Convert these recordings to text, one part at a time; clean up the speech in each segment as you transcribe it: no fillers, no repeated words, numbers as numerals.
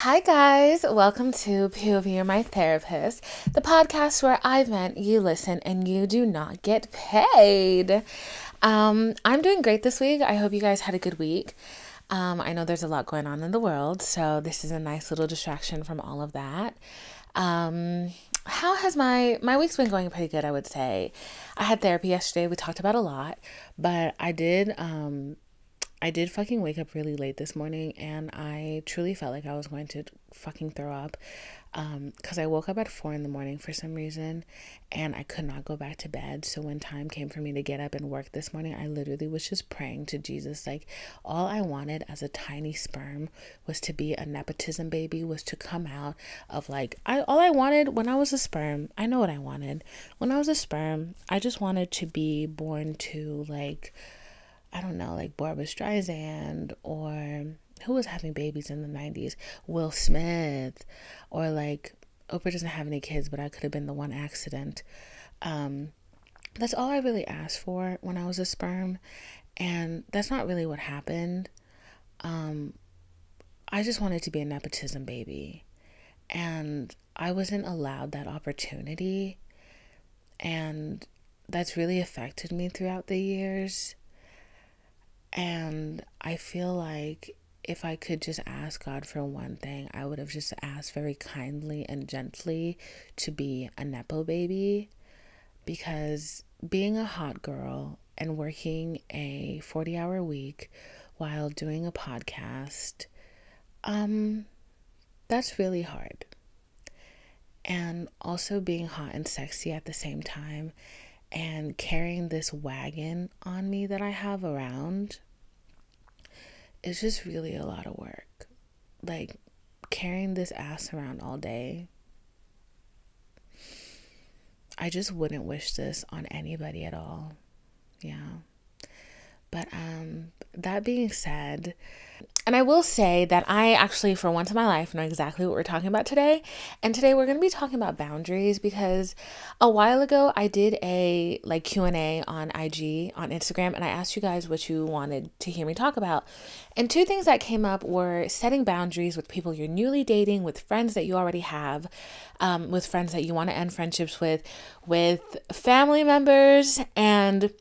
Hi, guys. Welcome to POV You're My Therapist, the podcast where I vent, you listen, and you do not get paid. I'm doing great this week. I hope you guys had a good week. I know there's a lot going on in the world, so this is a nice little distraction from all of that. How has my week's been going? Pretty good, I would say. I had therapy yesterday. We talked about a lot, but I did fucking wake up really late this morning, and I truly felt like I was going to fucking throw up because I woke up at 4 in the morning for some reason, and I could not go back to bed. So when time came for me to get up and work this morning, I literally was just praying to Jesus. Like, all I wanted as a tiny sperm was to be a nepotism baby, was to come out of all I wanted when I was a sperm. I know what I wanted. When I was a sperm, I just wanted to be born to I don't know, like Barbra Streisand, or who was having babies in the 90s? Will Smith, or like Oprah doesn't have any kids, but I could have been the one accident. That's all I really asked for when I was a sperm, and that's not really what happened. I just wanted to be a nepotism baby, and I wasn't allowed that opportunity, and that's really affected me throughout the years. And I feel like if I could just ask God for one thing, I would have just asked very kindly and gently to be a Nepo baby, because being a hot girl and working a 40-hour week while doing a podcast, that's really hard. And also being hot and sexy at the same time, and carrying this wagon on me that I have around, it's just really a lot of work. Like, carrying this ass around all day, I just wouldn't wish this on anybody at all. Yeah. But that being said, and I will say that I actually, for once in my life, know exactly what we're talking about today. And today we're going to be talking about boundaries, because a while ago I did a Q&A on IG, on Instagram, and I asked you guys what you wanted to hear me talk about. And two things that came up were setting boundaries with people you're newly dating, with friends that you already have, with friends that you want to end friendships with family members. And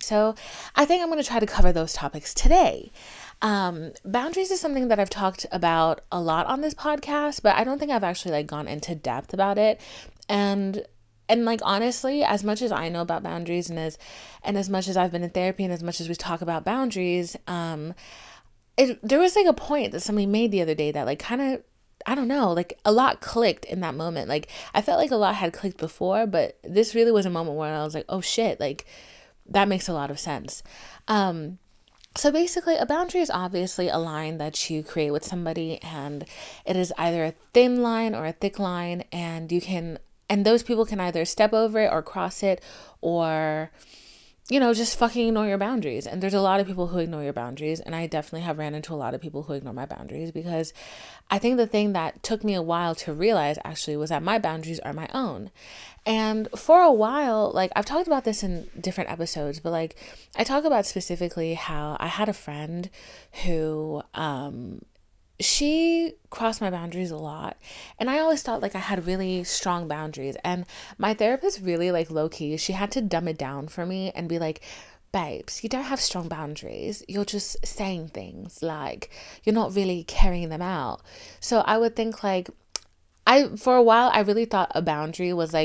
so I think I'm going to try to cover those topics today. Boundaries is something that I've talked about a lot on this podcast, but I don't think I've actually gone into depth about it. And honestly, as much as I know about boundaries, and as much as I've been in therapy, and as much as we talk about boundaries, there was a point that somebody made the other day that kind of, I don't know, a lot clicked in that moment. I felt like a lot had clicked before, but this really was a moment where I was like, oh shit, that makes a lot of sense. So basically, a boundary is obviously a line that you create with somebody, and it is either a thin line or a thick line, and those people can either step over it or cross it, or just fucking ignore your boundaries. And there's a lot of people who ignore your boundaries, and I definitely have ran into a lot of people who ignore my boundaries, because I think the thing that took me a while to realize actually was that my boundaries are my own. And for a while, I've talked about this in different episodes, but I talk about specifically how I had a friend who she crossed my boundaries a lot, and I always thought I had really strong boundaries. And my therapist really low key, she had to dumb it down for me and be like, babes, you don't have strong boundaries, you're just saying things, you're not really carrying them out. So I would think for a while I really thought a boundary was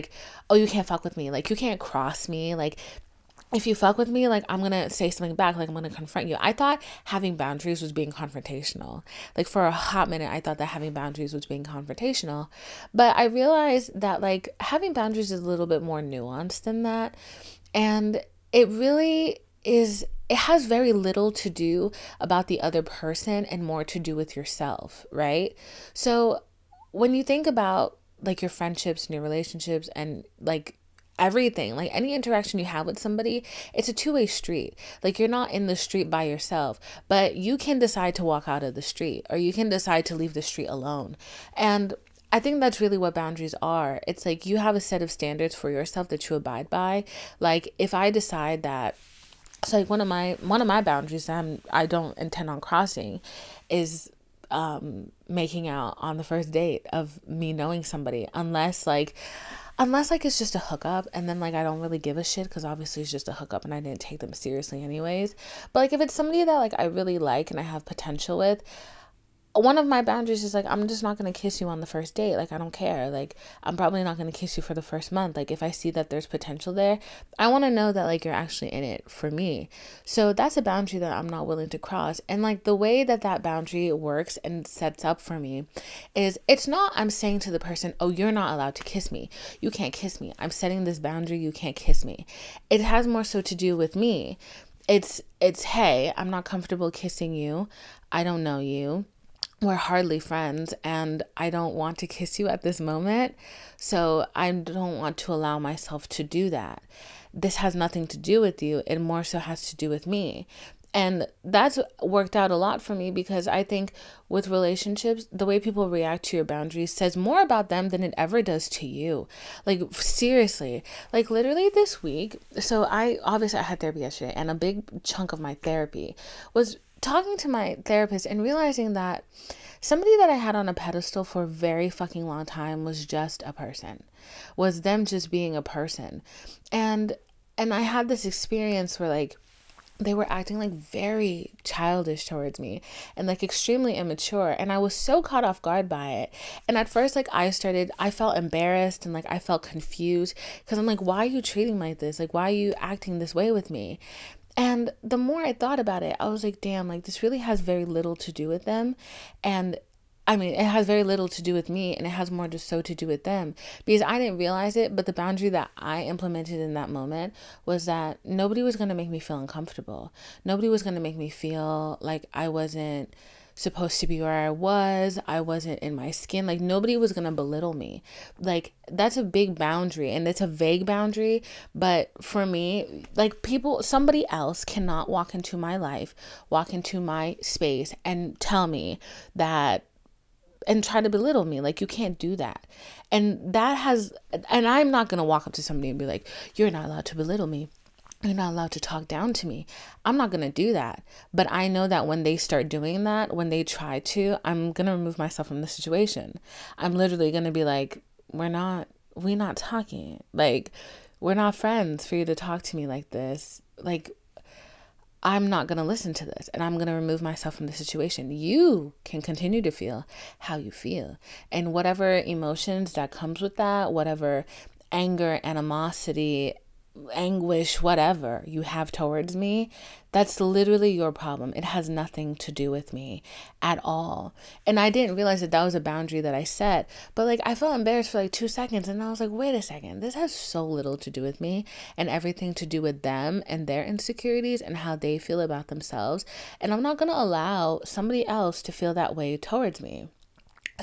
oh, you can't fuck with me, you can't cross me, if you fuck with me, I'm gonna say something back, I'm gonna confront you. I thought having boundaries was being confrontational. For a hot minute, I thought that having boundaries was being confrontational. But I realized that having boundaries is a little bit more nuanced than that. And it really is, it has very little to do about the other person and more to do with yourself, right? So when you think about your friendships and your relationships and everything, any interaction you have with somebody, it's a two-way street. You're not in the street by yourself, but you can decide to walk out of the street, or you can decide to leave the street alone. And I think that's really what boundaries are. It's you have a set of standards for yourself that you abide by. If I decide that, so one of my boundaries that I don't intend on crossing is making out on the first date of me knowing somebody, unless like it's just a hookup, and then like I don't really give a shit because obviously it's just a hookup and I didn't take them seriously anyways. But like if it's somebody that like I really like and I have potential with, one of my boundaries is like, I'm just not going to kiss you on the first date. Like, I don't care. Like, I'm probably not going to kiss you for the first month. Like, if I see that there's potential there, I want to know that like you're actually in it for me. So that's a boundary that I'm not willing to cross. And like the way that that boundary works and sets up for me is, it's not I'm saying to the person, oh, you're not allowed to kiss me. You can't kiss me. I'm setting this boundary. You can't kiss me. It has more so to do with me. It's hey, I'm not comfortable kissing you. I don't know you. We're hardly friends and I don't want to kiss you at this moment. So I don't want to allow myself to do that. This has nothing to do with you. It more so has to do with me. And that's worked out a lot for me, because I think with relationships, the way people react to your boundaries says more about them than it ever does to you. Like, seriously, like literally this week. So I had therapy yesterday, and a big chunk of my therapy was talking to my therapist and realizing that somebody that I had on a pedestal for a very fucking long time was just a person, was them just being a person. And I had this experience where like they were acting like very childish towards me and like extremely immature. And I was so caught off guard by it. And at first, like I felt embarrassed and like I felt confused, because I'm like, why are you treating me like this? Like, why are you acting this way with me? And the more I thought about it, I was like, damn, like this really has very little to do with them. And I mean, it has very little to do with me, and it has more just so to do with them, because I didn't realize it. But the boundary that I implemented in that moment was that nobody was going to make me feel uncomfortable. Nobody was going to make me feel like I wasn't supposed to be where I wasn't in my skin. Like nobody was going to belittle me. Like that's a big boundary, and it's a vague boundary. But for me, like somebody else cannot walk into my life, walk into my space and tell me that, and try to belittle me. Like you can't do that. And I'm not going to walk up to somebody and be like, you're not allowed to belittle me. You're not allowed to talk down to me. I'm not going to do that. But I know that when they start doing that, when they try to, I'm going to remove myself from the situation. I'm literally going to be like, we're not talking. Like, we're not friends for you to talk to me like this. Like, I'm not going to listen to this, and I'm going to remove myself from the situation. You can continue to feel how you feel, and whatever emotions that comes with that, whatever anger, animosity, anguish, whatever you have towards me, that's literally your problem. It has nothing to do with me at all. And I didn't realize that was a boundary that I set, but like I felt embarrassed for like 2 seconds, and I was like, wait a second, this has so little to do with me and everything to do with them and their insecurities and how they feel about themselves. And I'm not going to allow somebody else to feel that way towards me.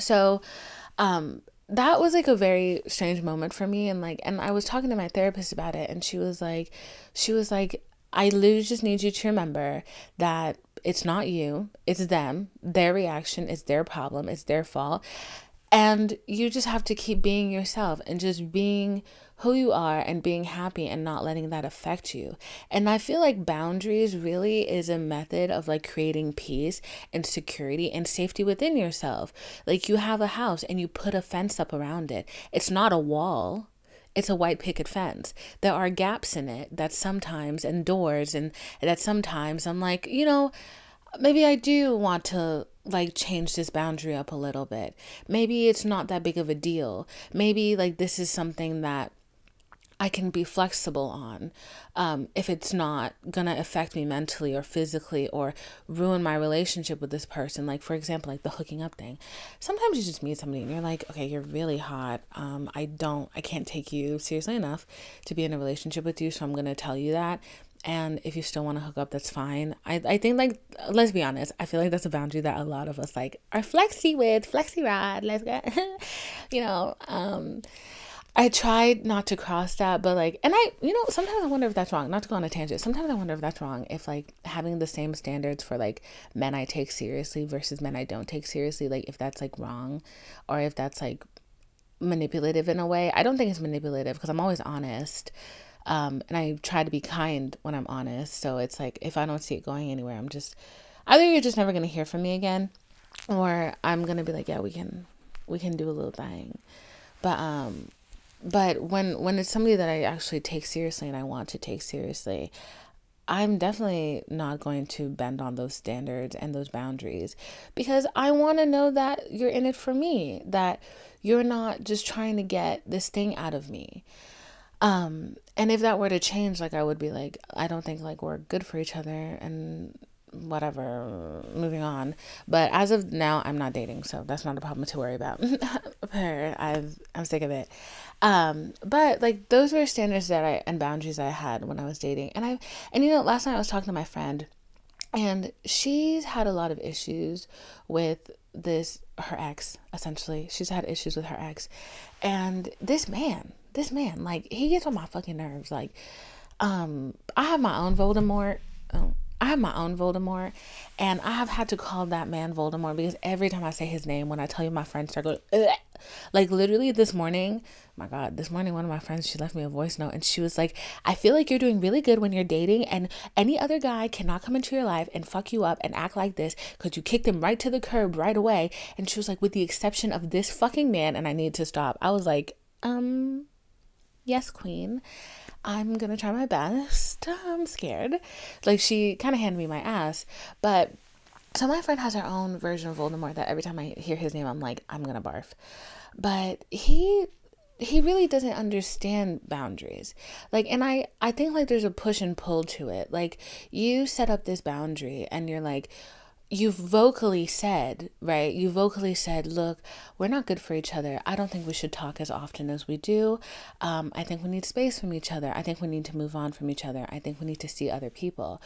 So, that was like a very strange moment for me. And I was talking to my therapist about it, and she was like, I literally just need you to remember that it's not you, it's them. Their reaction is their problem, it's their fault. And you just have to keep being yourself and just being who you are and being happy and not letting that affect you. And I feel like boundaries really is a method of like creating peace and security and safety within yourself. Like you have a house and you put a fence up around it. It's not a wall. It's a white picket fence. There are gaps in it that sometimes, and doors, and that sometimes I'm like, maybe I do want to like change this boundary up a little bit. Maybe it's not that big of a deal. Maybe like this is something that I can be flexible on, if it's not gonna affect me mentally or physically or ruin my relationship with this person. Like for example, like the hooking up thing. Sometimes you just meet somebody and you're like, okay, you're really hot. I can't take you seriously enough to be in a relationship with you, so I'm gonna tell you that. And if you still want to hook up, that's fine. I think, like, let's be honest, I feel like that's a boundary that a lot of us like are flexi rod. Let's go. I tried not to cross that, but like, and sometimes I wonder if that's wrong. Not to go on a tangent. Sometimes I wonder if that's wrong. If like having the same standards for like men I take seriously versus men I don't take seriously, like if that's like wrong, or if that's like manipulative in a way. I don't think it's manipulative because I'm always honest. And I try to be kind when I'm honest. So it's like, if I don't see it going anywhere, either you're just never going to hear from me again, or I'm gonna be like, yeah, we can do a little thing. But when it's somebody that I actually take seriously and I want to take seriously, I'm definitely not going to bend on those standards and those boundaries, because I want to know that you're in it for me, that you're not just trying to get this thing out of me. And if that were to change, like, I would be like, I don't think like we're good for each other and whatever, moving on. But as of now, I'm not dating, so that's not a problem to worry about. I'm sick of it. But like, those were standards that and boundaries I had when I was dating. And last night I was talking to my friend, and she's had a lot of issues with her ex, essentially. She's had issues with her ex. And this man, like, he gets on my fucking nerves. Like, I have my own Voldemort. I have my own Voldemort, and I have had to call that man Voldemort, because every time I say his name, when I tell you, my friends start going, ugh. Like, literally this morning, my God, this morning, one of my friends, she left me a voice note, and she was like, I feel like you're doing really good when you're dating, and any other guy cannot come into your life and fuck you up and act like this, because you kicked him right to the curb right away. And she was like, with the exception of this fucking man, and I need to stop. I was like, yes, queen. I'm gonna try my best. I'm scared. Like, she kind of handed me my ass. But so my friend has her own version of Voldemort that every time I hear his name, I'm like, I'm gonna barf. But he really doesn't understand boundaries. Like, and I think like there's a push and pull to it. Like, you set up this boundary and you're like, you vocally said, right? You vocally said, look, we're not good for each other. I don't think we should talk as often as we do. I think we need space from each other. I think we need to move on from each other. I think we need to see other people.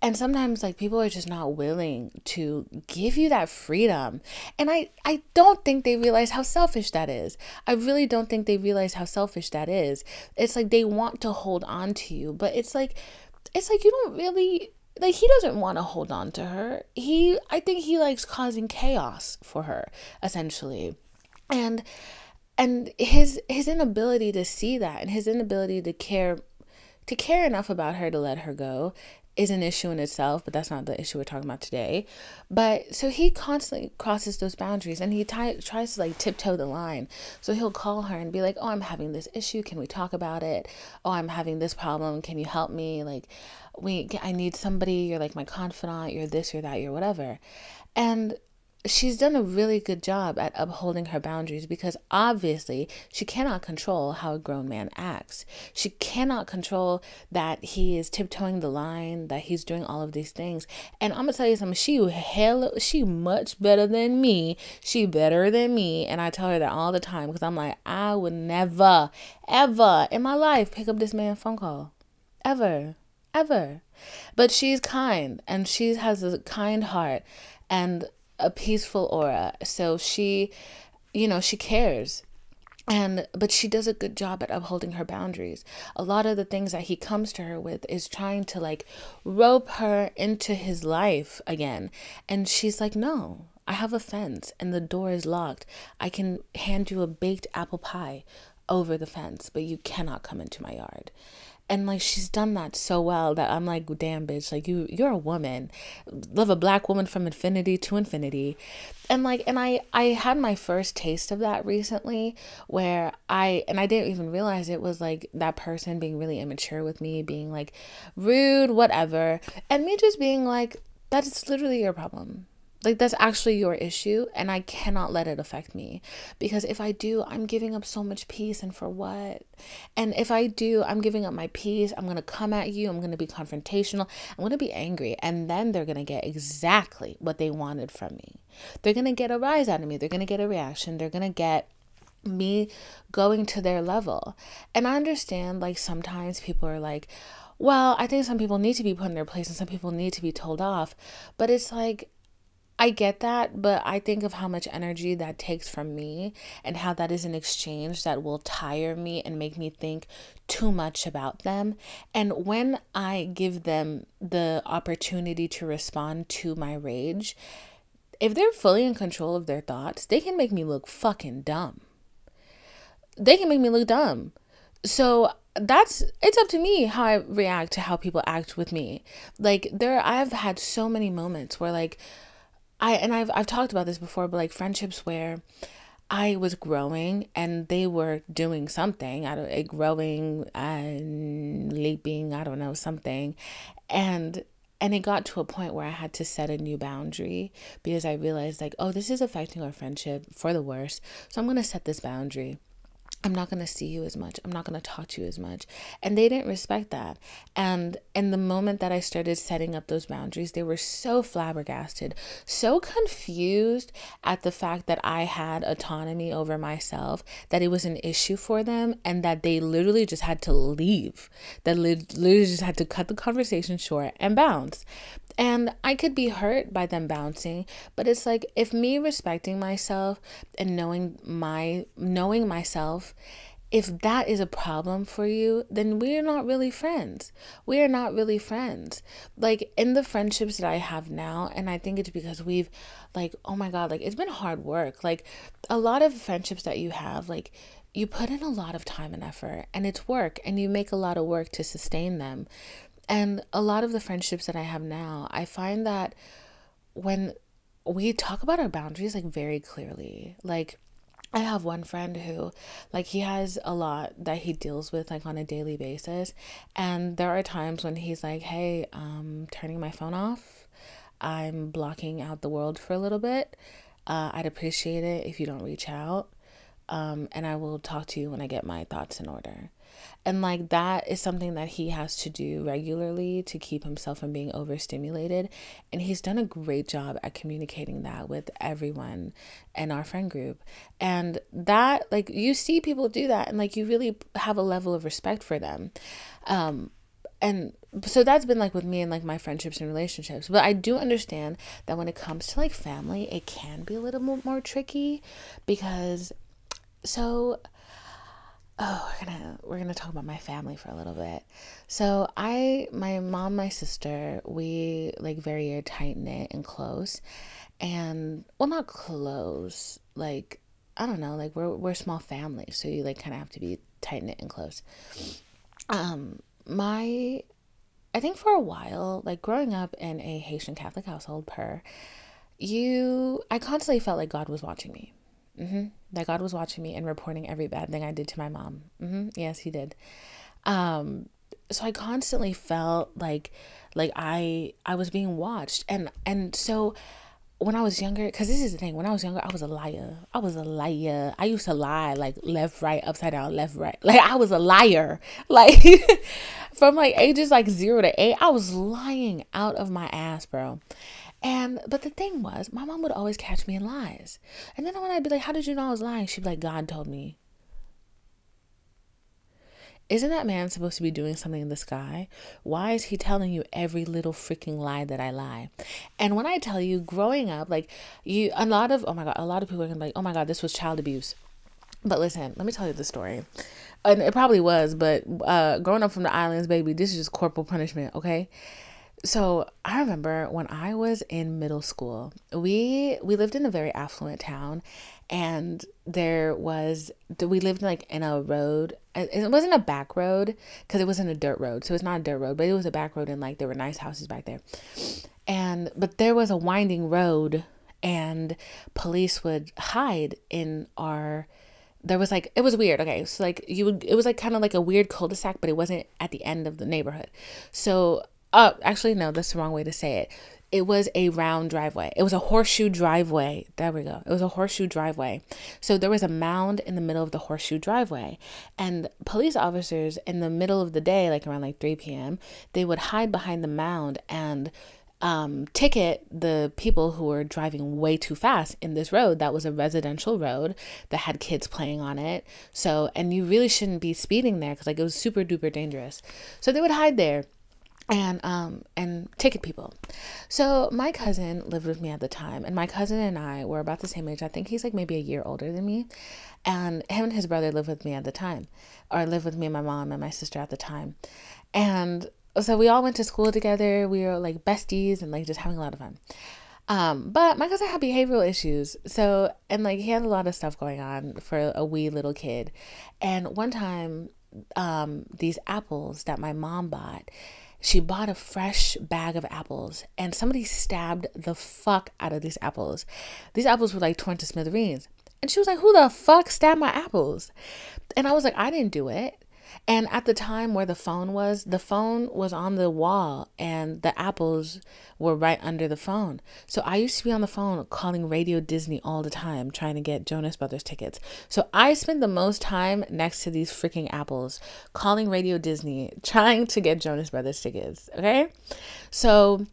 And sometimes, like, people are just not willing to give you that freedom. And I don't think they realize how selfish that is. I really don't think they realize how selfish that is. It's like they want to hold on to you, but it's like you don't really, like, he doesn't want to hold on to her. I think he likes causing chaos for her, essentially. And his inability to see that, and his inability to care enough about her to let her go, is an issue in itself, but that's not the issue we're talking about today. But so he constantly crosses those boundaries, and he tries to like tiptoe the line. So he'll call her and be like, oh, I'm having this issue, can we talk about it? Oh, I'm having this problem, can you help me? Like, I need somebody, you're like my confidant, you're this, you're that, you're whatever. And she's done a really good job at upholding her boundaries, because obviously she cannot control how a grown man acts. She cannot control that he is tiptoeing the line, that he's doing all of these things. And I'm gonna tell you something, she much better than me. She better than me. And I tell her that all the time, because I'm like, I would never, ever in my life pick up this man's phone call. Ever. But she's kind, and she has a kind heart and a peaceful aura. So she cares. But she does a good job at upholding her boundaries. A lot of the things that he comes to her with is trying to like rope her into his life again. And she's like, no, I have a fence and the door is locked. I can hand you a baked apple pie over the fence, but you cannot come into my yard. And like, she's done that so well that I'm like, damn, bitch, like, you're a woman. Love a black woman from infinity to infinity. And like, and I had my first taste of that recently, where I didn't even realize it was like that person being really immature with me, being like rude, whatever. And me just being like, that's literally your problem. Like, that's actually your issue, and I cannot let it affect me, because if I do, I'm giving up so much peace, and for what? And if I do, I'm giving up my peace. I'm going to come at you. I'm going to be confrontational. I'm going to be angry, and then they're going to get exactly what they wanted from me. They're going to get a rise out of me. They're going to get a reaction. They're going to get me going to their level. And I understand, like, sometimes people are like, well, I think some people need to be put in their place and some people need to be told off. But it's like, I get that, but I think of how much energy that takes from me and how that is an exchange that will tire me and make me think too much about them. And when I give them the opportunity to respond to my rage, if they're fully in control of their thoughts, they can make me look fucking dumb. They can make me look dumb. So it's up to me how I react to how people act with me. Like, I've had so many moments where, like, I've talked about this before, but like friendships where I was growing and they were doing something, I don't, growing and leaping, I don't know, something. And it got to a point where I had to set a new boundary because I realized like, oh, this is affecting our friendship for the worse. So I'm going to set this boundary. I'm not going to see you as much. I'm not going to talk to you as much. And they didn't respect that. And in the moment that I started setting up those boundaries, they were so flabbergasted, so confused at the fact that I had autonomy over myself, that it was an issue for them, and that they literally just had to leave. That literally just had to cut the conversation short and bounce. And I could be hurt by them bouncing, but it's like, if me respecting myself and knowing myself, if that is a problem for you, then we're not really friends. We are not really friends. Like in the friendships that I have now, and I think it's because we've like, oh my God, like it's been hard work. Like a lot of friendships that you have, like you put in a lot of time and effort, and it's work, and you make a lot of work to sustain them. And a lot of the friendships that I have now, I find that when we talk about our boundaries like very clearly, like I have one friend who like he has a lot that he deals with like on a daily basis, and there are times when he's like, "Hey, I'm turning my phone off. I'm blocking out the world for a little bit. I'd appreciate it if you don't reach out. And I will talk to you when I get my thoughts in order." And like that is something that he has to do regularly to keep himself from being overstimulated. And he's done a great job at communicating that with everyone in our friend group. And that, like, you see people do that and like you really have a level of respect for them. And so that's been like with me and like my friendships and relationships. But I do understand that when it comes to like family, it can be a little more tricky because so we're gonna talk about my family for a little bit. So my mom, my sister, we like very tight knit and close, and well, not close, like I don't know, like we're a small family, so you like kind of have to be tight knit and close. My I think for a while, like growing up in a Haitian Catholic household, I constantly felt like God was watching me. That God was watching me and reporting every bad thing I did to my mom. Yes, he did. So I constantly felt like I was being watched, and so when I was younger, because this is the thing, when I was younger, I was a liar. I was a liar. I used to lie like left, right, upside down, left, right. Like I was a liar. Like from like ages like 0 to 8, I was lying out of my ass, bro. But the thing was, my mom would always catch me in lies. And then when I'd be like, "How did you know I was lying?" She'd be like, "God told me." Isn't that man supposed to be doing something in the sky? Why is he telling you every little freaking lie that I lie? And when I tell you, growing up, like a lot of people are gonna be like, "Oh my God, this was child abuse." But listen, let me tell you the story. And it probably was, but growing up from the islands, baby, this is just corporal punishment, okay? So I remember when I was in middle school, we lived in a very affluent town, and we lived like in a road. It wasn't a back road because it wasn't a dirt road, so it's not a dirt road, but it was a back road, and like there were nice houses back there. But there was a winding road, and police would hide in our. There was like, it was weird. Okay, so like it was like kind of like a weird cul-de-sac, but it wasn't at the end of the neighborhood. So actually, no, that's the wrong way to say it. It was a round driveway. It was a horseshoe driveway. There we go. It was a horseshoe driveway. So there was a mound in the middle of the horseshoe driveway. And police officers in the middle of the day, like around like 3 p.m., they would hide behind the mound and ticket the people who were driving way too fast in this road that was a residential road that had kids playing on it. So, and you really shouldn't be speeding there because like it was super duper dangerous. So they would hide there and ticket people. So my cousin lived with me at the time, and my cousin and I were about the same age. I think he's like maybe a year older than me, and him and his brother lived with me at the time, or lived with me and my mom and my sister at the time. And so we all went to school together. We were like besties and like just having a lot of fun. But my cousin had behavioral issues. So, and like he had a lot of stuff going on for a wee little kid. And one time, these apples that my mom bought, She bought a fresh bag of apples and somebody stabbed the fuck out of these apples. These apples were like torn to smithereens. And she was like, who the fuck stabbed my apples? And I was like, I didn't do it. And at the time where the phone was on the wall and the apples were right under the phone. So I used to be on the phone calling Radio Disney all the time, trying to get Jonas Brothers tickets. So I spent the most time next to these freaking apples, calling Radio Disney, trying to get Jonas Brothers tickets. Okay. So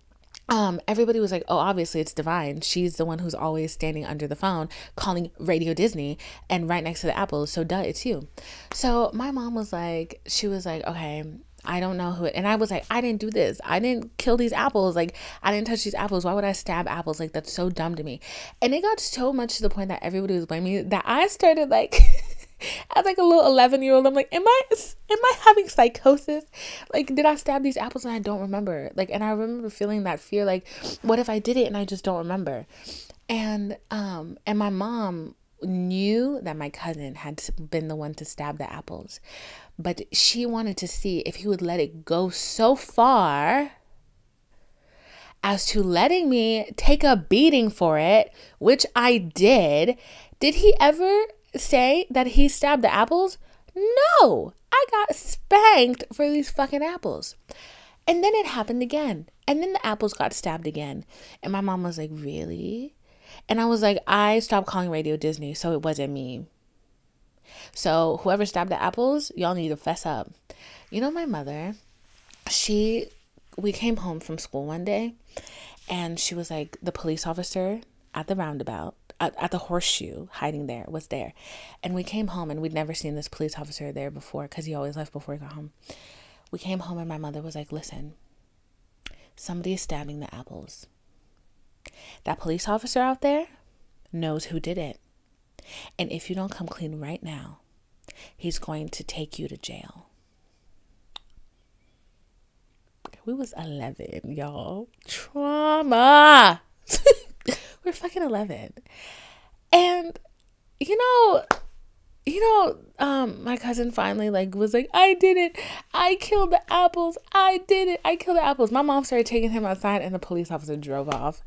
everybody was like, oh, obviously it's Divine. She's the one who's always standing under the phone calling Radio Disney and right next to the apples. So duh, it's you. So my mom was like, okay, I don't know who it, and I was like, I didn't do this. I didn't kill these apples. Like, I didn't touch these apples. Why would I stab apples? Like, that's so dumb to me. And it got so much to the point that everybody was blaming me that I started like, as like a little 11-year-old, I'm like, am I having psychosis? Like, did I stab these apples and I don't remember? Like, and I remember feeling that fear, like, what if I did it and I just don't remember? And my mom knew that my cousin had been the one to stab the apples, but she wanted to see if he would let it go so far as to letting me take a beating for it, which I did. Did he ever say that he stabbed the apples? No, I got spanked for these fucking apples. And then it happened again. And then the apples got stabbed again. And my mom was like, really? And I was like, I stopped calling Radio Disney, so it wasn't me. So whoever stabbed the apples, y'all need to fess up. You know, my mother, we came home from school one day and she was like, the police officer at the roundabout, at the horseshoe hiding there, was there. And we came home and we'd never seen this police officer there before because he always left before he got home. We came home and my mother was like, listen, somebody is stabbing the apples. That police officer out there knows who did it. And if you don't come clean right now, he's going to take you to jail. We was 11, y'all. Trauma. We're fucking 11. And, my cousin finally was like, I did it. I killed the apples. I did it. I killed the apples. My mom started taking him outside and the police officer drove off.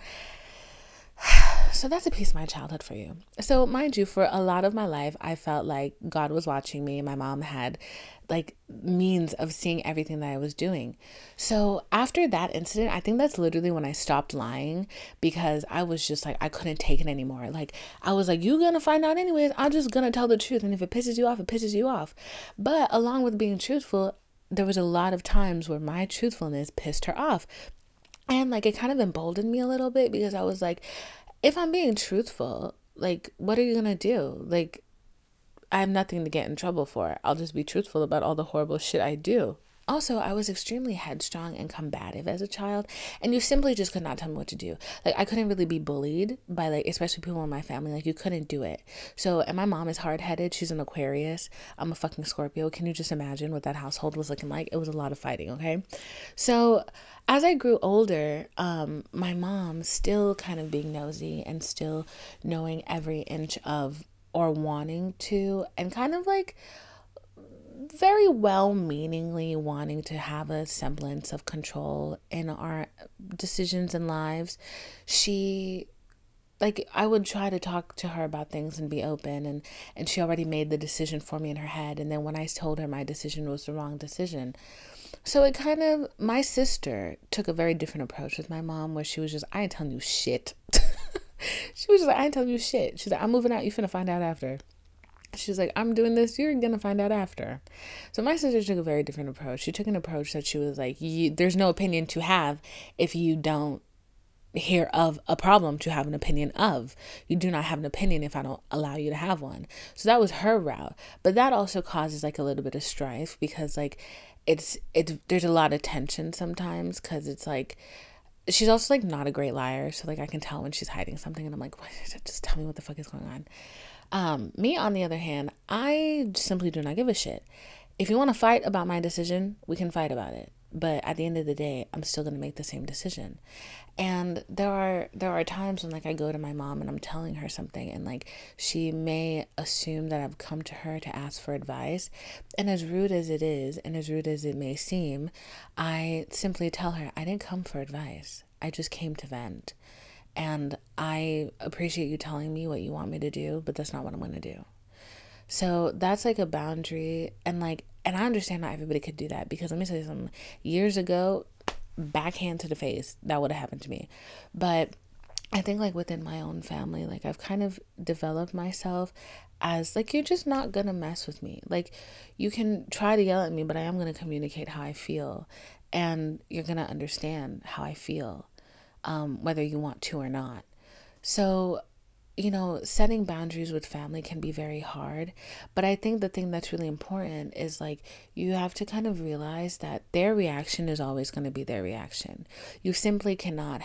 So that's a piece of my childhood for you. So mind you, for a lot of my life, I felt like God was watching me. My mom had means of seeing everything that I was doing. So after that incident, I think that's literally when I stopped lying, because I was just like, I couldn't take it anymore. I was like, you're going to find out anyways. I'm just going to tell the truth. And if it pisses you off, it pisses you off. But along with being truthful, there was a lot of times where my truthfulness pissed her off. And it kind of emboldened me a little bit, because I was like, if I'm being truthful, what are you going to do? I have nothing to get in trouble for. I'll just be truthful about all the horrible shit I do. Also, I was extremely headstrong and combative as a child, and you simply just could not tell me what to do. I couldn't really be bullied by especially people in my family. You couldn't do it. So, and my mom is hard-headed. She's an Aquarius. I'm a fucking Scorpio. Can you just imagine what that household was looking like? It was a lot of fighting, okay? So, as I grew older, my mom still kind of being nosy and still knowing every inch of, or wanting to, and kind of very well-meaningly wanting to have a semblance of control in our decisions and lives. She, I would try to talk to her about things and be open, and she already made the decision for me in her head. And then when I told her my decision was the wrong decision, so it kind of, my sister took a very different approach with my mom, where she was just, I ain't telling you shit. She was just like, I ain't telling you shit. She's like, I'm moving out. You finna find out after. She's like, I'm doing this. You're going to find out after. So my sister took a very different approach. She took an approach that she was like, there's no opinion to have if you don't hear of a problem to have an opinion of. You do not have an opinion if I don't allow you to have one. So that was her route. But that also causes a little bit of strife, because it's there's a lot of tension sometimes, because it's she's also not a great liar. So I can tell when she's hiding something, and I'm like, what? Just tell me what the fuck is going on. Me, on the other hand, I simply do not give a shit. If you want to fight about my decision, we can fight about it. but at the end of the day, I'm still going to make the same decision. And there are times when like I go to my mom and I'm telling her something, and like she may assume that I've come to her to ask for advice. And as rude as it is, and as rude as it may seem, I simply tell her, I didn't come for advice. I just came to vent. And I appreciate you telling me what you want me to do, but that's not what I'm going to do. So that's like a boundary. And I understand not everybody could do that, because let me tell you something. Years ago, backhand to the face, that would have happened to me. But I think like within my own family, like I've kind of developed myself as like, you're just not gonna mess with me. Like you can try to yell at me, but I am gonna communicate how I feel, and you're gonna understand how I feel, whether you want to or not. So, setting boundaries with family can be very hard. But I think the thing that's really important is like, you have to kind of realize that their reaction is always going to be their reaction. You simply cannot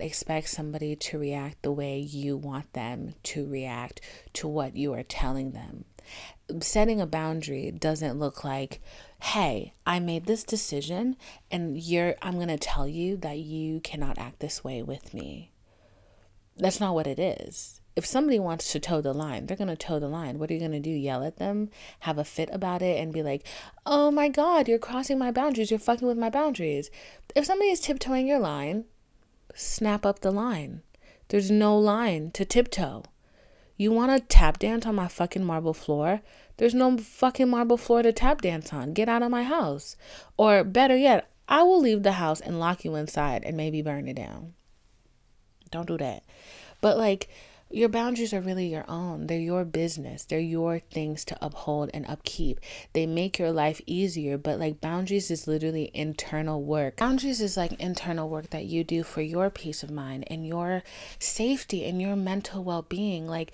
expect somebody to react the way you want them to react to what you are telling them. Setting a boundary doesn't look like, hey, I made this decision and I'm going to tell you that you cannot act this way with me. That's not what it is. If somebody wants to toe the line, they're going to toe the line. What are you going to do? Yell at them, have a fit about it, and be like, oh my God, you're crossing my boundaries. You're fucking with my boundaries. If somebody is tiptoeing your line, snap up the line. There's no line to tiptoe. You want to tap dance on my fucking marble floor? There's no fucking marble floor to tap dance on. Get out of my house. Or better yet, I will leave the house and lock you inside and maybe burn it down. Don't do that. But like, your boundaries are really your own. They're your business. They're your things to uphold and upkeep. They make your life easier, but like, boundaries is literally internal work. Boundaries is like internal work that you do for your peace of mind and your safety and your mental well-being. Like,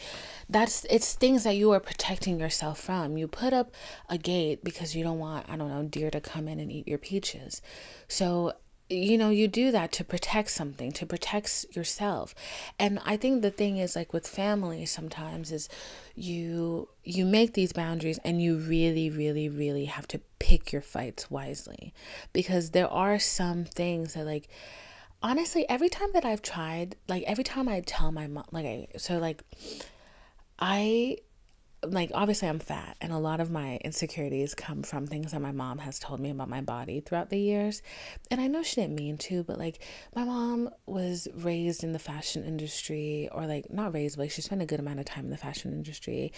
it's things that you are protecting yourself from. You put up a gate because you don't want, deer to come in and eat your peaches. So you do that to protect something, to protect yourself. And I think the thing is, like with family sometimes, is you make these boundaries and you really, really, really have to pick your fights wisely, because there are some things that, like, honestly, every time that I've tried, like every time I tell my mom, obviously I'm fat, and a lot of my insecurities come from things that my mom has told me about my body throughout the years. And I know she didn't mean to, but like, my mom was raised in the fashion industry, or like not raised, but like, she spent a good amount of time in the fashion industry.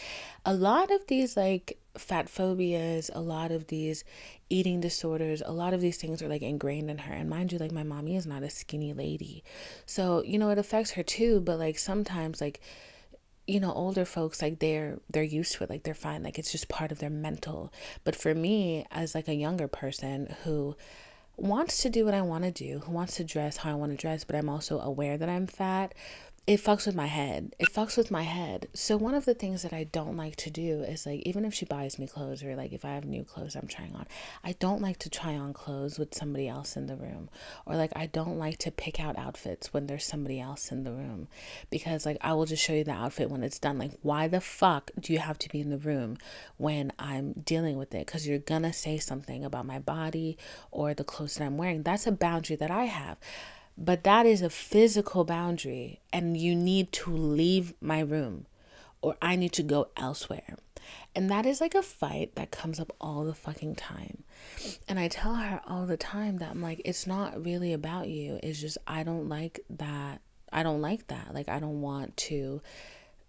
A lot of these like fat phobias, a lot of these eating disorders, a lot of these things are like ingrained in her. And mind you, like, my mommy is not a skinny lady, so it affects her too. But like, sometimes, like, older folks, like they're used to it, like they're fine, like it's just part of their mental. But for me, as like a younger person who wants to do what I want to do, who wants to dress how I want to dress, but I'm also aware that I'm fat, it fucks with my head. It fucks with my head. So one of the things that I don't like to do is, like, even if she buys me clothes, or like if I have new clothes I'm trying on, I don't like to try on clothes with somebody else in the room. Or like, I don't like to pick out outfits when there's somebody else in the room, because like, I will just show you the outfit when it's done. Like, why the fuck do you have to be in the room when I'm dealing with it? Because you're gonna say something about my body or the clothes that I'm wearing. That's a boundary that I have. But that is a physical boundary, and you need to leave my room, or I need to go elsewhere. And that is like a fight that comes up all the fucking time. And I tell her all the time that I'm like, it's not really about you. It's just, I don't like that. I don't like that. Like, I don't want to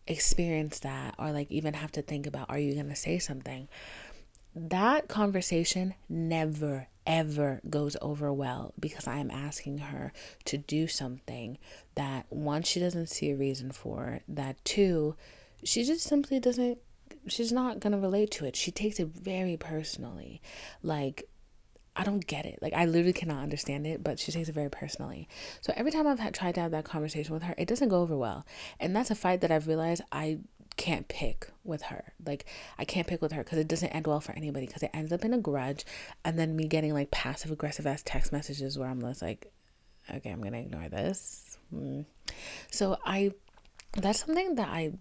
experience that, or like even have to think about, are you going to say something? That conversation never, ever goes over well, because I am asking her to do something that, one, she doesn't see a reason for, that two, she just simply doesn't, she's not going to relate to it. She takes it very personally. Like, I don't get it. Like, I literally cannot understand it, but she takes it very personally. So every time I've tried to have that conversation with her, it doesn't go over well. And that's a fight that I've realized I can't pick with her. Like, I can't pick with her, because it doesn't end well for anybody, because it ends up in a grudge, and then me getting like passive aggressive ass text messages where I'm just like, okay, I'm gonna ignore this. So that's something that I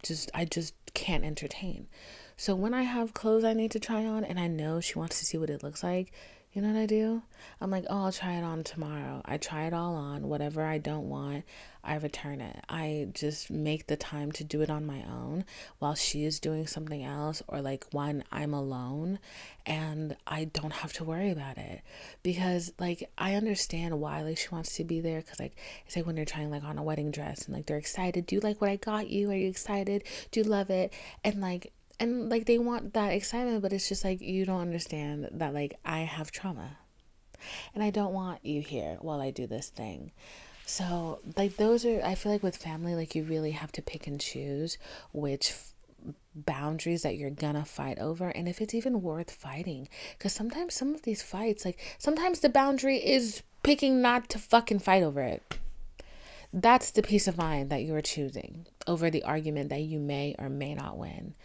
just can't entertain. So when I have clothes I need to try on, and I know she wants to see what it looks like, You know what I do? I'm like, oh, I'll try it on tomorrow. I try it all on. Whatever I don't want, I return it. I just make the time to do it on my own while she is doing something else, or like when I'm alone, and I don't have to worry about it. Because like I understand why like she wants to be there, because like it's like when they're trying like on a wedding dress and like they're excited. Do you like what I got you? Are you excited? Do you love it? And like they want that excitement, but it's just like you don't understand that like I have trauma and I don't want you here while I do this thing. So like those are, I feel like with family, like you really have to pick and choose which boundaries that you're gonna fight over, and if it's even worth fighting. Because sometimes some of these fights, like sometimes the boundary is picking not to fucking fight over it. That's the peace of mind that you're choosing over the argument that you may or may not win.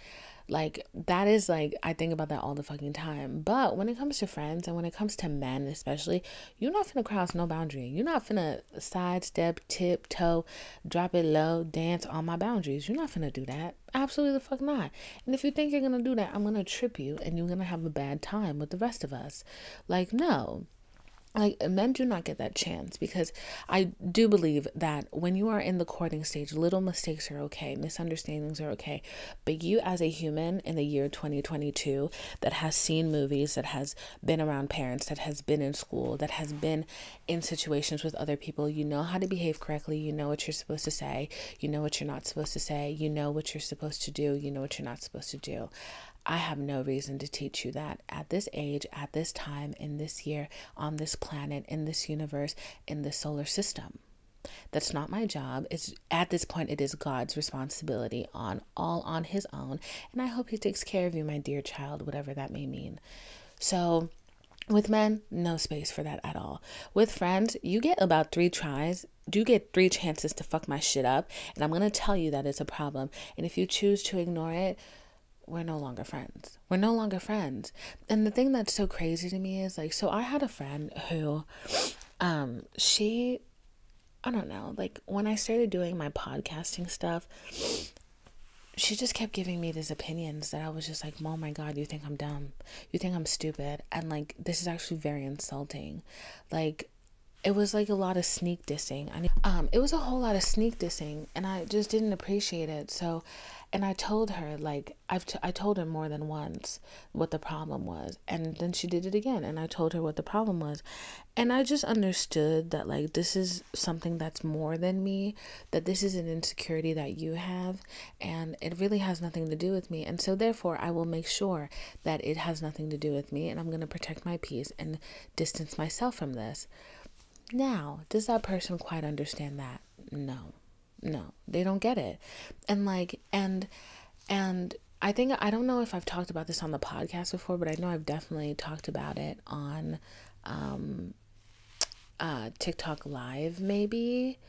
Like that is like, I think about that all the fucking time. But when it comes to friends and when it comes to men especially, you're not finna cross no boundary. You're not finna sidestep, tiptoe, drop it low, dance on my boundaries. You're not finna do that. Absolutely the fuck not. And if you think you're gonna do that, I'm gonna trip you and you're gonna have a bad time with the rest of us. Like, no. Like men do not get that chance, because I do believe that when you are in the courting stage, little mistakes are okay, misunderstandings are okay, but you as a human in the year 2022 that has seen movies, that has been around parents, that has been in school, that has been in situations with other people, you know how to behave correctly, you know what you're supposed to say, you know what you're not supposed to say, you know what you're supposed to do, you know what you're not supposed to do. I have no reason to teach you that at this age, at this time, in this year, on this planet, in this universe, in this solar system. That's not my job. It's at this point, it is God's responsibility on his own. And I hope he takes care of you, my dear child, whatever that may mean. So with men, no space for that at all. With friends, you get about 3 tries. You get 3 chances to fuck my shit up. And I'm going to tell you that it's a problem. And if you choose to ignore it, we're no longer friends. We're no longer friends. And the thing that's so crazy to me is like, so I had a friend who, she, I don't know, like when I started doing my podcasting stuff, she just kept giving me these opinions that I was just like, oh my God, you think I'm dumb? You think I'm stupid? And like, this is actually very insulting. Like, it was like a lot of sneak dissing. It was a whole lot of sneak dissing, and I just didn't appreciate it. So, and I told her, like, I told her more than once what the problem was, and then she did it again, and I told her what the problem was, and I just understood that, like, this is something that's more than me, that this is an insecurity that you have, and it really has nothing to do with me, and so therefore I will make sure that it has nothing to do with me, and I'm going to protect my peace and distance myself from this. Now, does that person quite understand that? No, they don't get it. And like, and I think, I don't know if I've talked about this on the podcast before, but I know I've definitely talked about it on, TikTok Live, maybe.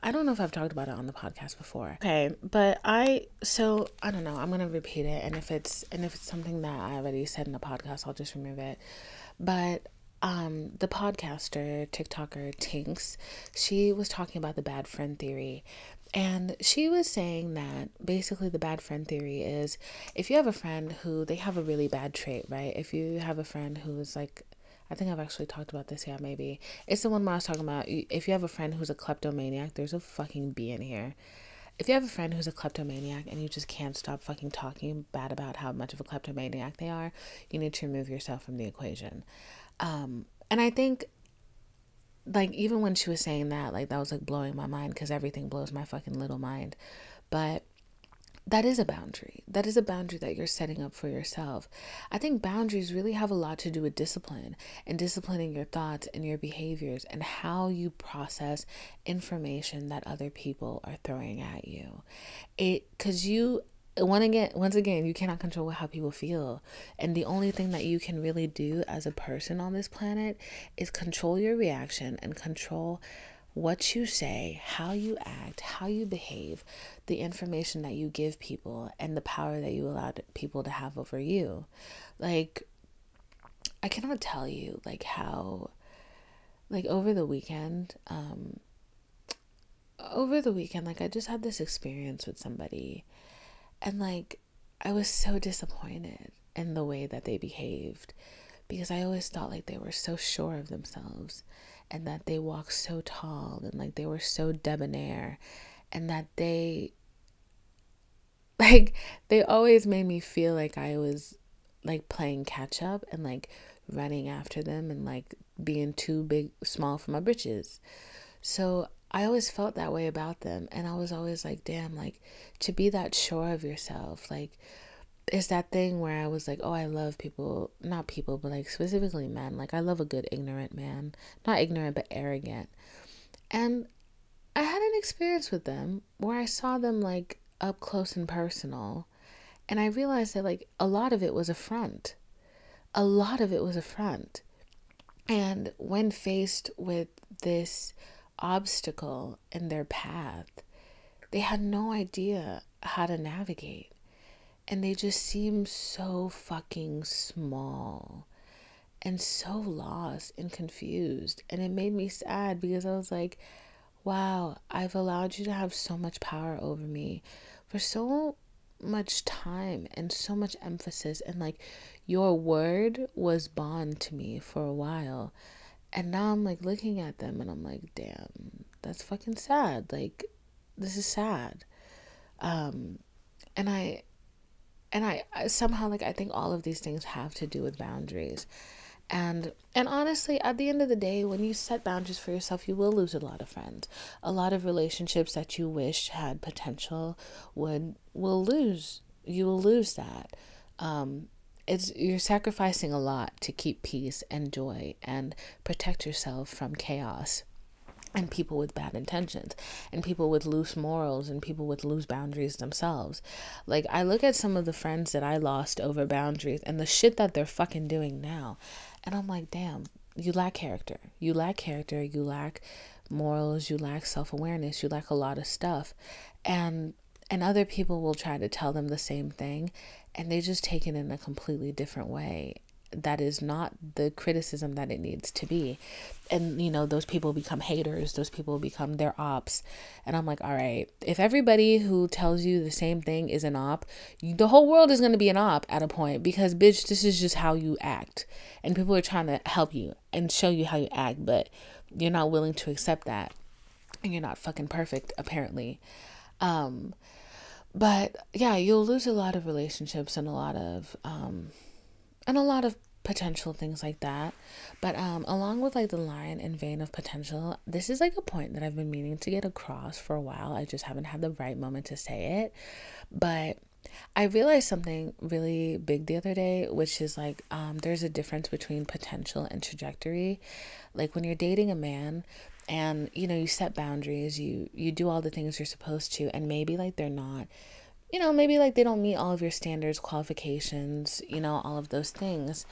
I don't know if I've talked about it on the podcast before. Okay, but so I don't know, I'm going to repeat it. And if it's something that I already said in the podcast, I'll just remove it. But the podcaster, TikToker Tinks, she was talking about the bad friend theory. And she was saying that basically the bad friend theory is, if you have a friend who, they have a really bad trait, right? If you have a friend who's like, I think I've actually talked about this, yeah, maybe. It's the one where I was talking about, if you have a friend who's a kleptomaniac, there's a fucking bee in here. If you have a friend who's a kleptomaniac and you just can't stop fucking talking bad about how much of a kleptomaniac they are, you need to remove yourself from the equation. And I think, like, even when she was saying that, like, that was, like, blowing my mind, because everything blows my fucking little mind. But that is a boundary. That is a boundary that you're setting up for yourself. I think boundaries really have a lot to do with discipline, and disciplining your thoughts and your behaviors and how you process information that other people are throwing at you. Because once again, you cannot control how people feel. And the only thing that you can really do as a person on this planet is control your reaction and control what you say, how you act, how you behave, the information that you give people, and the power that you allow people to have over you. Like, I cannot tell you, like, how, like, over the weekend, like, I just had this experience with somebody. And like, I was so disappointed in the way that they behaved, because I always thought like they were so sure of themselves, and that they walked so tall, and like they were so debonair, and that they like they always made me feel like I was like playing catch up and like running after them and like being too big small for my britches. So I always felt that way about them, and I was always like, damn, like to be that sure of yourself, like it's that thing where I was like, oh, I love people, not people, but like specifically men. Like I love a good ignorant man, not ignorant but arrogant. And I had an experience with them where I saw them like up close and personal, and I realized that like a lot of it was a front. A lot of it was a front. And when faced with this obstacle in their path, they had no idea how to navigate. And they just seemed so fucking small and so lost and confused. And it made me sad because I was like, wow, I've allowed you to have so much power over me for so much time and so much emphasis. And like your word was bond to me for a while. And now I'm like looking at them and I'm like, damn, that's fucking sad. Like, this is sad. Um, and I somehow like I think all of these things have to do with boundaries. And honestly, at the end of the day, when you set boundaries for yourself, you will lose a lot of friends. A lot of relationships that you wish had potential will lose. You will lose that. It's you're sacrificing a lot to keep peace and joy and protect yourself from chaos and people with bad intentions and people with loose morals and people with loose boundaries themselves. Like I look at some of the friends that I lost over boundaries and the shit that they're fucking doing now, and I'm like, damn, you lack character. You lack character, you lack morals, you lack self-awareness, you lack a lot of stuff. And other people will try to tell them the same thing, and they just take it in a completely different way that is not the criticism that it needs to be. And you know, those people become haters, those people become their ops. And I'm like, all right, if everybody who tells you the same thing is an op, the whole world is going to be an op at a point, because bitch, this is just how you act, and people are trying to help you and show you how you act, but you're not willing to accept that, and you're not fucking perfect apparently. But yeah, you'll lose a lot of relationships and a lot of potential things like that. But along with like the line and vein of potential, this is like a point that I've been meaning to get across for a while. I just haven't had the right moment to say it. But I realized something really big the other day, which is like there's a difference between potential and trajectory. Like when you're dating a man, and you know, you set boundaries, you do all the things you're supposed to, and maybe like they're not, you know, maybe like they don't meet all of your standards, qualifications, you know, all of those things.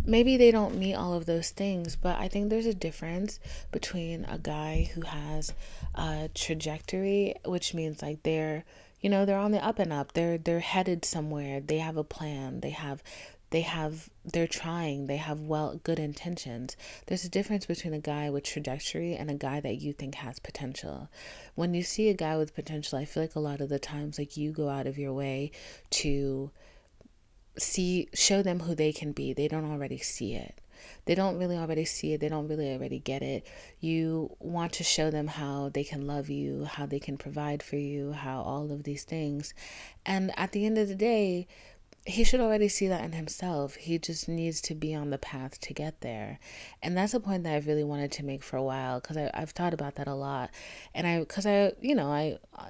Maybe they don't meet all of those things, but I think there's a difference between a guy who has a trajectory, which means like they're, you know, they're on the up and up, they're headed somewhere, they have a plan, they're trying, they have good intentions. There's a difference between a guy with trajectory and a guy that you think has potential. When you see a guy with potential, I feel like a lot of the times like you go out of your way to show them who they can be. They don't already see it. They don't really already see it. They don't really already get it. You want to show them how they can love you, how they can provide for you, how all of these things. And at the end of the day, he should already see that in himself. He just needs to be on the path to get there. And that's a point that I've really wanted to make for a while, because I've thought about that a lot. And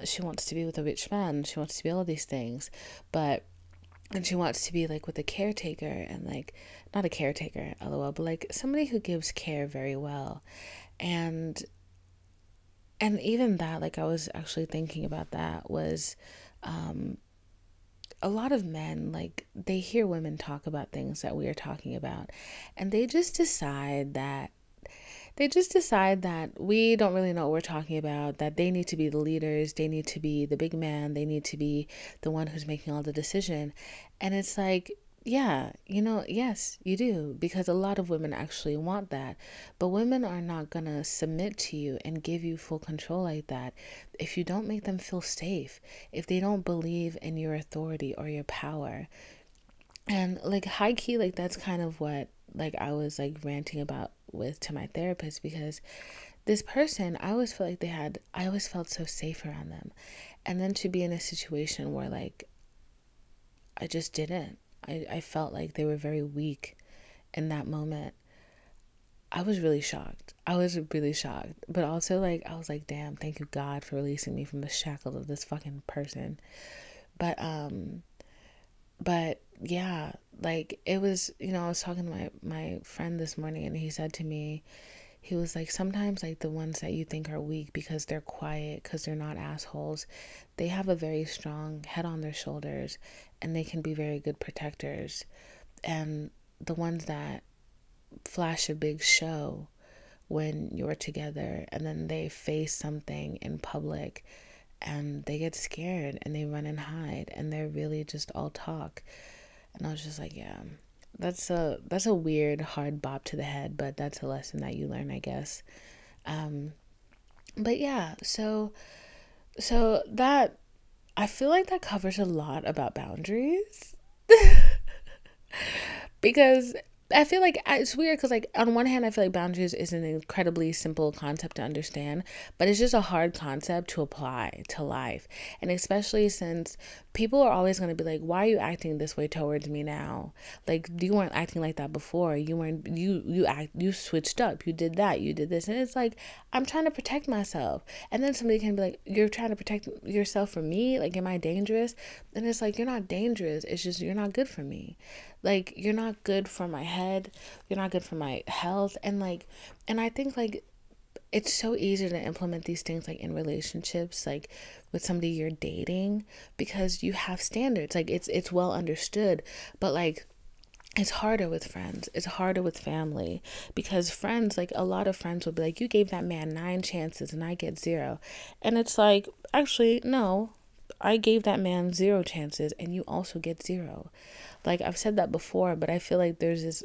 she wants to be with a rich man. She wants to be all these things. And she wants to be like with a caretaker, and like, not a caretaker, lol, but like somebody who gives care very well. And even that, like I was actually thinking about that, was a lot of men, like they hear women talk about things that we are talking about, and they just decide that we don't really know what we're talking about, that they need to be the leaders, they need to be the big man, they need to be the one who's making all the decision. And it's like, yeah, you know, yes, you do, because a lot of women actually want that. But women are not gonna submit to you and give you full control like that if you don't make them feel safe, if they don't believe in your authority or your power. And like high key, like that's kind of what like I was like ranting about with to my therapist, because this person, I always felt so safe around them. And then to be in a situation where like I just didn't. I felt like they were very weak in that moment. I was really shocked. I was really shocked. But also like I was like, damn, thank you God for releasing me from the shackles of this fucking person. But but yeah, like it was, I was talking to my friend this morning, and he said to me, he was like, sometimes like the ones that you think are weak because they're quiet, because they're not assholes, they have a very strong head on their shoulders, and they can be very good protectors. And the ones that flash a big show when you're together, and then they face something in public and they get scared and they run and hide, and they're really just all talk. And I was just like, yeah, that's a weird hard bop to the head, but that's a lesson that you learn, I guess. But yeah, so that, I feel like that covers a lot about boundaries. Because I feel like it's weird, because like on one hand I feel like boundaries is an incredibly simple concept to understand, but it's just a hard concept to apply to life. And especially since people are always going to be like, why are you acting this way towards me now? Like, you weren't acting like that before. You switched up, you did that, you did this. And it's like, I'm trying to protect myself. And then somebody can be like, you're trying to protect yourself from me, like, am I dangerous? And it's like, you're not dangerous, it's just you're not good for me. Like, you're not good for my head, you're not good for my health. And like, and I think like it's so easy to implement these things like in relationships, like with somebody you're dating, because you have standards, like it's well understood. But like, it's harder with friends, it's harder with family, because friends, like a lot of friends will be like, you gave that man 9 chances and I get 0. And it's like, actually no, I gave that man 0 chances and you also get 0. Like, I've said that before, but I feel like there's this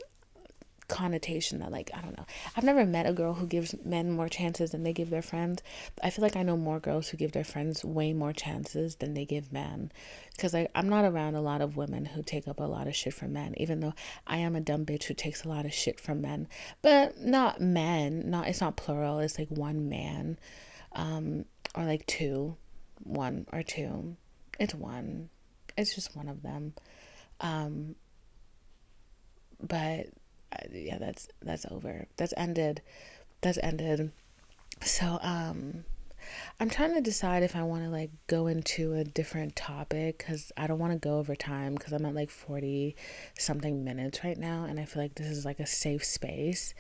connotation that, like, I don't know, I've never met a girl who gives men more chances than they give their friends. I feel like I know more girls who give their friends way more chances than they give men, because I'm not around a lot of women who take up a lot of shit from men, even though I am a dumb bitch who takes a lot of shit from men. But not men, not, it's not plural, it's like one man, or like two, one or two, it's one, it's just one of them. um but yeah, that's over, that's ended. So I'm trying to decide if I want to like go into a different topic, because I don't want to go over time, because I'm at like 40 something minutes right now, and I feel like this is like a safe space.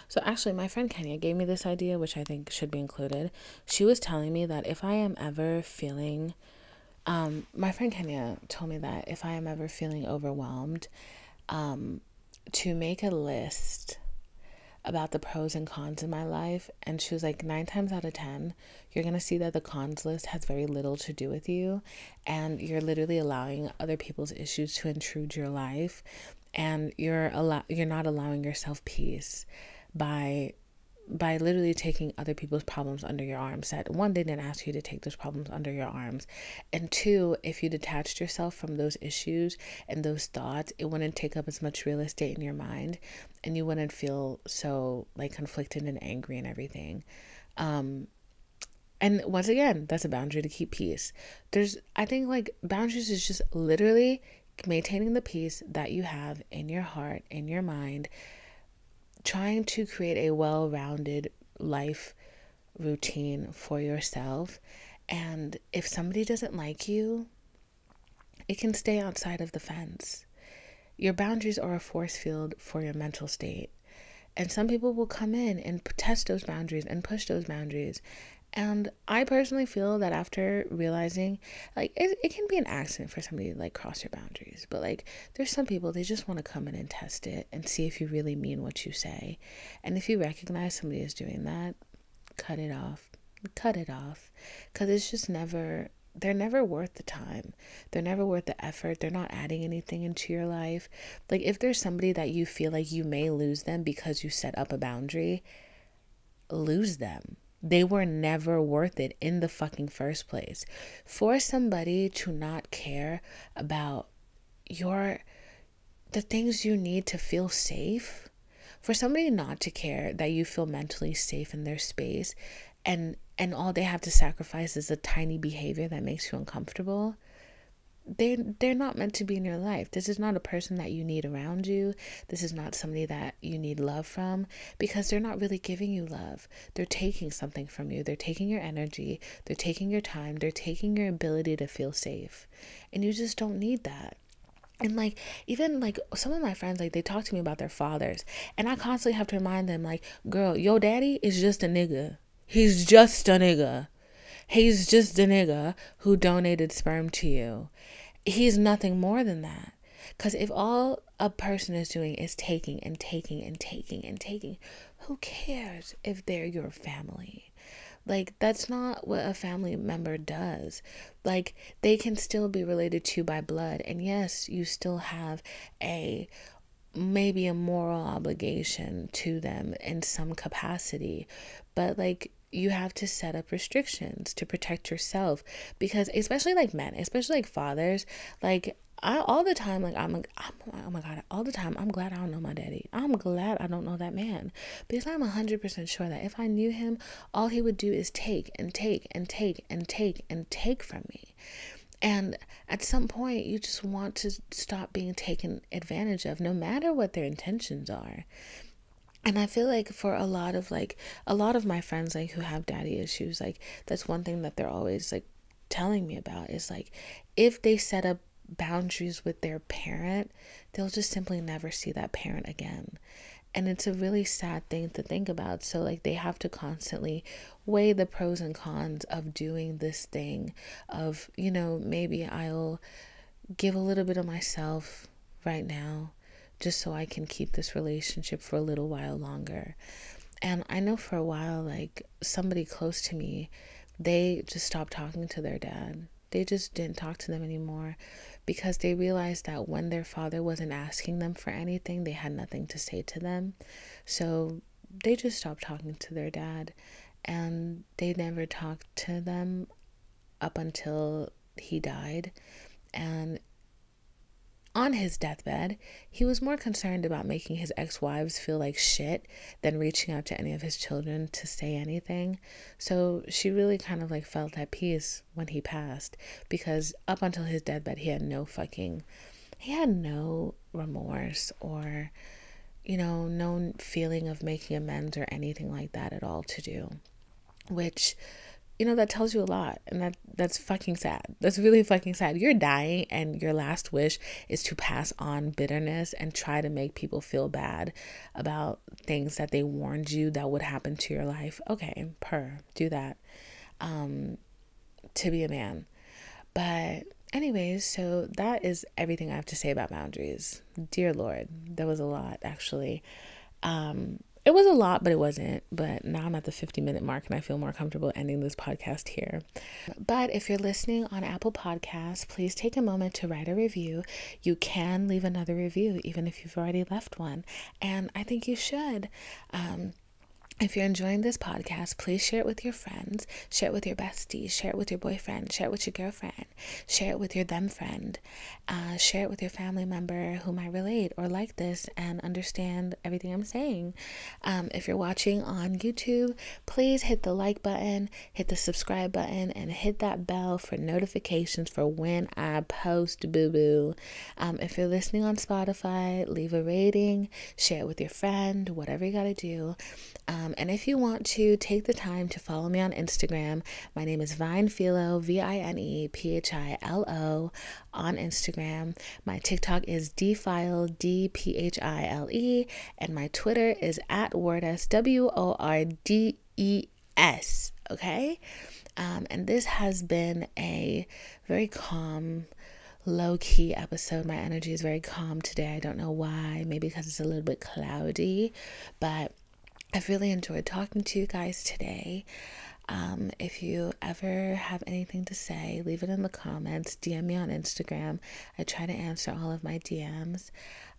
So actually, my friend Kenya gave me this idea, which I think should be included. She was telling me that if I am ever feeling my friend Kenya told me that if I am ever feeling overwhelmed, to make a list about the pros and cons in my life. And she was like, 9 times out of 10, you're going to see that the cons list has very little to do with you. And you're literally allowing other people's issues to intrude your life. And you're not allowing yourself peace by literally taking other people's problems under your arms. That one, they didn't ask you to take those problems under your arms, and two, if you detached yourself from those issues and those thoughts, it wouldn't take up as much real estate in your mind, and you wouldn't feel so like conflicted and angry and everything. And once again, that's a boundary to keep peace. I think like boundaries is just literally maintaining the peace that you have in your heart, in your mind, trying to create a well-rounded life routine for yourself. And if somebody doesn't like you, it can stay outside of the fence. Your boundaries are a force field for your mental state. And some people will come in and test those boundaries and push those boundaries. And I personally feel that after realizing, like, it can be an accident for somebody to, like, cross your boundaries. But, like, there's some people, they just want to come in and test it and see if you really mean what you say. And if you recognize somebody is doing that, cut it off. Cut it off. Because it's just they're never worth the time. They're never worth the effort. They're not adding anything into your life. Like, if there's somebody that you feel like you may lose them because you set up a boundary, lose them. They were never worth it in the fucking first place. For somebody to not care about your the things you need to feel safe, for somebody not to care that you feel mentally safe in their space, and all they have to sacrifice is a tiny behavior that makes you uncomfortable, they're not meant to be in your life. This is not a person that you need around you. This is not somebody that you need love from, because they're not really giving you love. They're taking something from you. They're taking your energy. They're taking your time. They're taking your ability to feel safe. And you just don't need that. And like, even like some of my friends, like they talk to me about their fathers, and I constantly have to remind them, like, girl, your daddy is just a nigga. He's just a nigga. He's just a nigga who donated sperm to you. He's nothing more than that. Because if all a person is doing is taking and taking and taking and taking, who cares if they're your family? Like, that's not what a family member does. Like, they can still be related to you by blood. And yes, you still have maybe a moral obligation to them in some capacity. But like, you have to set up restrictions to protect yourself, because especially like men, especially like fathers, like all the time, like I'm oh my God, all the time, I'm glad I don't know my daddy. I'm glad I don't know that man, because I'm 100% sure that if I knew him, all he would do is take and take and take and take and take from me. And at some point, you just want to stop being taken advantage of, no matter what their intentions are. And I feel like for a lot of my friends, like, who have daddy issues, like, that's one thing that they're always like telling me about, is like, if they set up boundaries with their parent, they'll just simply never see that parent again. And it's a really sad thing to think about. So like, they have to constantly weigh the pros and cons of doing this thing of, maybe I'll give a little bit of myself right now, just so I can keep this relationship for a little while longer. And I know for a while, like, somebody close to me, they just stopped talking to their dad. They just didn't talk to them anymore, because they realized that when their father wasn't asking them for anything, they had nothing to say to them. So they just stopped talking to their dad, and they never talked to them up until he died. And on his deathbed, he was more concerned about making his ex-wives feel like shit than reaching out to any of his children to say anything. So she really kind of like felt at peace when he passed, because up until his deathbed, he had no remorse or, no feeling of making amends or anything like that at all to do, which, that tells you a lot. And that's fucking sad. That's really fucking sad. You're dying and your last wish is to pass on bitterness and try to make people feel bad about things that they warned you that would happen to your life. Okay, do that, to be a man. But anyways, so that is everything I have to say about boundaries. Dear Lord, there was a lot, actually. It was a lot, but it wasn't. But now I'm at the 50-minute mark and I feel more comfortable ending this podcast here. But if you're listening on Apple Podcasts, please take a moment to write a review. You can leave another review, even if you've already left one. And I think you should. If you're enjoying this podcast, please share it with your friends, share it with your besties, share it with your boyfriend, share it with your girlfriend, share it with your them friend, share it with your family member who might relate or like this and understand everything I'm saying. If you're watching on YouTube, please hit the like button, hit the subscribe button, and hit that bell for notifications for when I post, boo-boo. If you're listening on Spotify, leave a rating, share it with your friend, whatever you gotta do. And if you want to take the time to follow me on Instagram, my name is Vinephilo, Vinephilo on Instagram. My TikTok is Dphile, Dphile, and my Twitter is @Wordes, WORDES. Okay? And this has been a very calm, low-key episode. My energy is very calm today. I don't know why. Maybe because it's a little bit cloudy, but I've really enjoyed talking to you guys today. If you ever have anything to say, leave it in the comments. DM me on Instagram. I try to answer all of my DMs.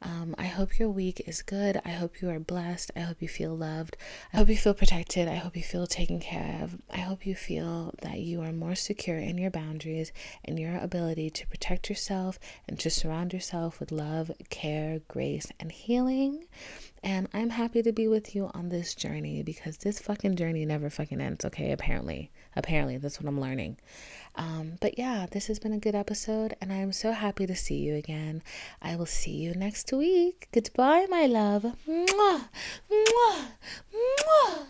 I hope your week is good. I hope you are blessed. I hope you feel loved. I hope you feel protected. I hope you feel taken care of. I hope you feel that you are more secure in your boundaries and your ability to protect yourself and to surround yourself with love, care, grace, and healing. And I'm happy to be with you on this journey, because this fucking journey never fucking ends, okay? Apparently that's what I'm learning. But yeah, this has been a good episode, and I'm so happy to see you again. I will see you next week. Goodbye, my love. Mwah, mwah, mwah.